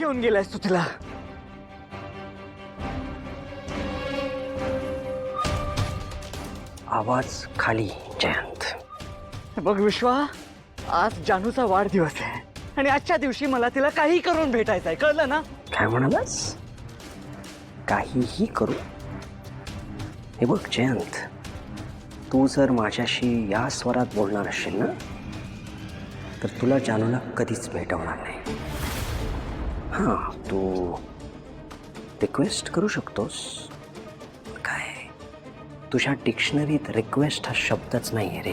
घेऊन गेलायस तू तिला? आवाज खाली जयंत. बघ विश्वा, आज जानूचा वाढदिवस आहे आणि आजच्या दिवशी मला तिला काही करून भेटायचंय, कळलं ना? काय म्हणालास? काहीही करू? हे बघ जयंत, तू जर माझ्याशी या स्वरात बोलणार असशील ना तर तुला जानूला कधीच भेटवणार नाही. हां, तू रिक्वेस्ट करू शकतोस. काय तुझ्या डिक्शनरीत रिक्वेस्ट हा शब्दच नाही आहे रे,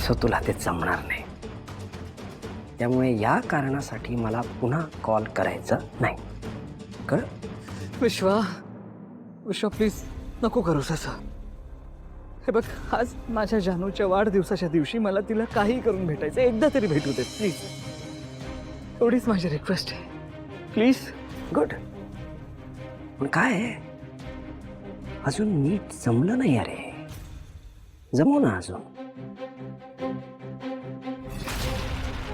सो तुला ते जमणार नाही. त्यामुळे या कारणासाठी मला पुन्हा कॉल करायचा नाही, कळ? विश्वा, विश्वा प्लीज नको करूस असं. हे बघ, आज माझ्या जानूच्या वाढदिवसाच्या दिवशी मला तिला काही करून भेटायचं, एकदा तरी भेटू दे प्लीज. एवढीच माझी रिक्वेस्ट आहे, प्लीज. गुड. पण काय आहे, अजून नीट जमलं नाही. अरे जमू ना अजून.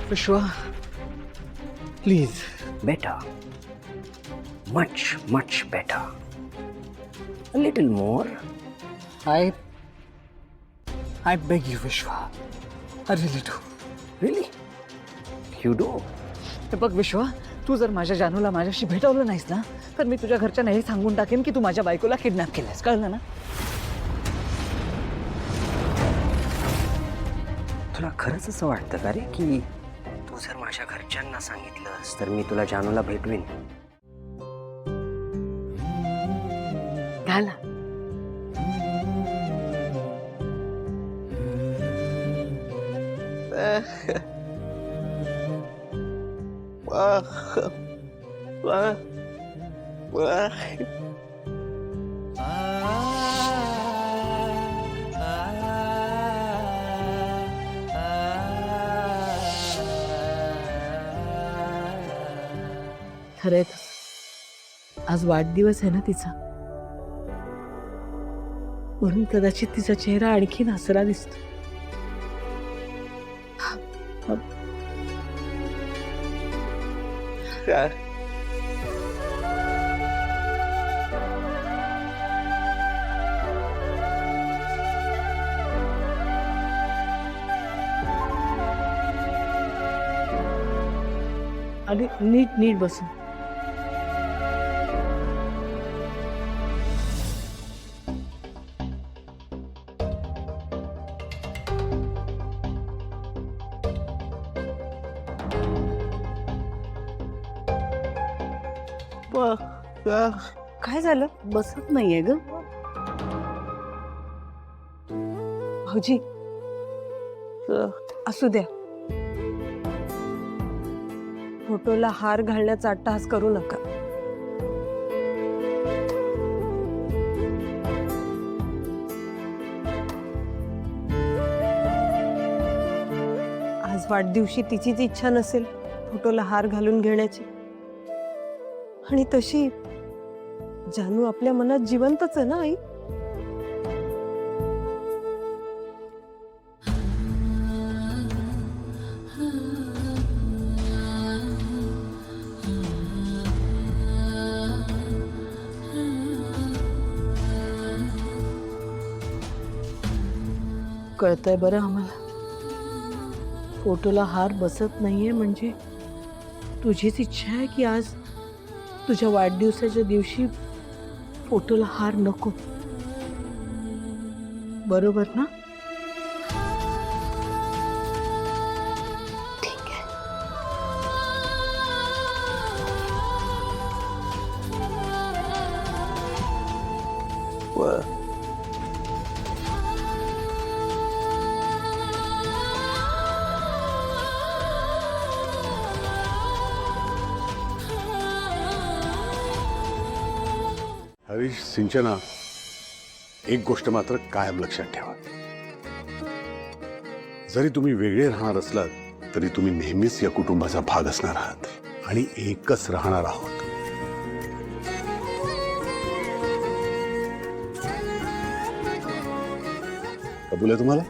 विश्वा please. Better, much much better, a little more. I beg you विश्वा, I really do. Really? You do? हे बघ विश्वा, तू जर माझ्या जानूला माझ्याशी भेटवलं नाहीस ना तर मी तुझ्या घरच्यांना हे सांगून टाकेन की तू माझ्या बायकोला किडनॅप केलंस, कळलं ना? तुला खरंच असं वाटतं का रे की तू जर माझ्या घरच्यांना सांगितलंस तर मी तुला जानूला भेटवीन? घाला. खरंय, आज वाढदिवस आहे ना तिचा, म्हणून कदाचित तिचा चेहरा आणखी हसरा दिसतो. आणि नीट नीट बसून. काय झालं? बसत नाहीये ग भाऊजी. असू द्या, फोटोला हार घालण्याचा अट्टहास करू नका. आज वाढदिवशी तिचीच इच्छा नसेल फोटोला हार घालून घेण्याची, आणि तशी जानू आपल्या मनात जिवंतच आहे ना आई. कळतंय बरं आम्हाला, फोटोला हार बसत नाहीये म्हणजे तुझीच इच्छा आहे की आज तुझ्या वाढदिवसाच्या दिवशी फोटोला हार नको, बरोबर ना? ठीक आहे. हरीश, सिंचना, एक गोष्ट मात्र कायम लक्षात ठेवा. जरी तुम्ही वेगळे राहणार असलात तरी तुम्ही नेहमीच या कुटुंबाचा भाग असणार आहात आणि एकच राहणार आहोत. कबूल आहे तुम्हाला?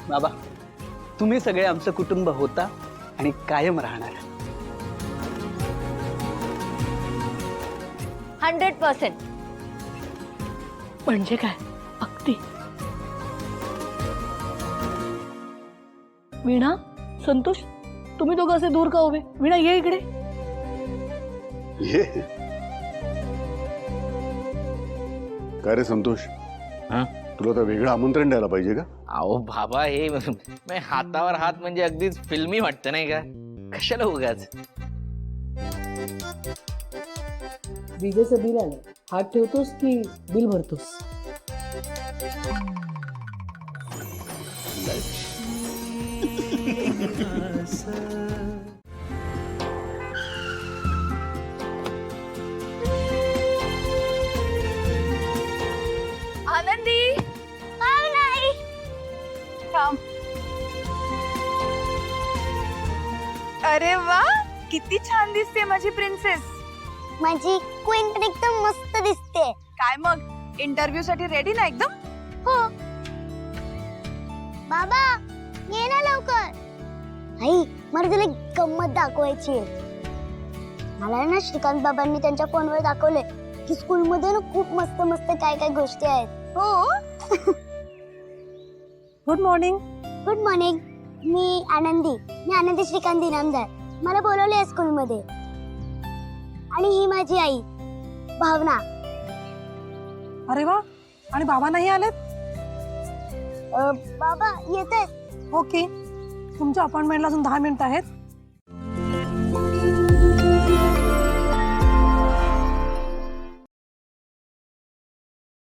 बाबा तुम्ही सगळे आमचं कुटुंब होता आणि कायम राहणार. 100%. म्हणजे काय अगदी. वीणा, संतोष, तुम्ही दोघं असे दूर का उभे? वीणा ये इकडे. ये काय रे संतोष, तुला तर वेगळं आमंत्रण द्यायला पाहिजे का? अहो बाबा, हे हातावर हात म्हणजे अगदीच फिल्मी वाटतं नाही का? कशाला उगाच. विजेचं बिल आलं, हात ठेवतोस की बिल भरतोस? आनंदी, नाही थांब. अरे वा, किती छान दिसते माझी प्रिन्सेस. माझी क्वीन पण एकदम मस्त दिसते. काय मग इंटरव्ह्यू साठी रेडी ना एकदम? हो. बाबा ये ना लवकर. आई, मला तुला एक गंमत दाखवायची आहे. मला ना श्रीकांत बाबांनी त्यांच्या फोनवर दाखवले की स्कूलमध्ये ना खूप मस्त मस्त काय काय गोष्टी आहेत. हो. Good morning. Good morning. मी आनंदी श्रीकांत इनामदार. मला बोलवले आहे स्कूलमध्ये. आणि ही माझी आई भावना. अरे वा, आणि बाबा नाही आलेत? बाबा येत आहेत. ओके, तुमच्या अपॉइंटमेंटला अजून 10 मिनिटं आहेत.